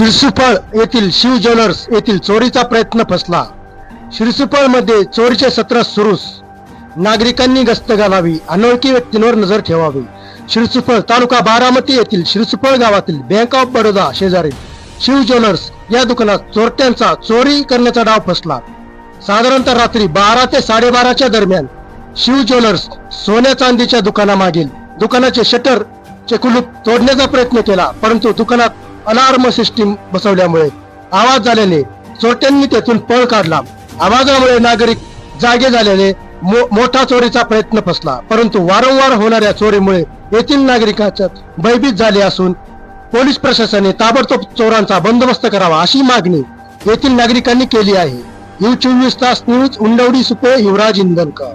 शिरसुफळ येथील शिव ज्वेलर्स येथील चोरीचा प्रयत्न फसला. शिरसुफळ मध्ये चोरीचे सत्र सुरूच. नागरिकांनी गस्त घालावी, अनोळखी व्यक्तींवर नजर ठेवावी. शिरसुफळ तालुका बारामती येथील शिरसुफळ गावातील बँक ऑफ बडोदा शेजारील शिव ज्वेलर्स या दुकानात चोरट्यांचा चोरी करण्याचा डाव फसला. साधारणतः रात्री 12 ते 12:30च्या दरम्यान शिव ज्वेलर्स सोन्या चांदीच्या दुकानामागील दुकानाचे शटर चे कुलूप तोडण्याचा प्रयत्न केला, परंतु दुकानात अलार्म सिस्टीम बसवल्यामुळे आवाज झाल्याने चोरट्यांनी तेथून पळ काढला. आवाजामुळे नागरिक जागे झाल्याने मोठा चोरीचा प्रयत्न फसला, परंतु वारंवार होणाऱ्या चोरीमुळे येथील नागरिकांच्या भयभीत झाले असून पोलीस प्रशासनाने ताबडतोब चोरांचा बंदोबस्त करावा अशी मागणी येथील नागरिकांनी केली आहे. 24 तास न्यूज, उंडवडी सुपे, युवराज इंधनकर.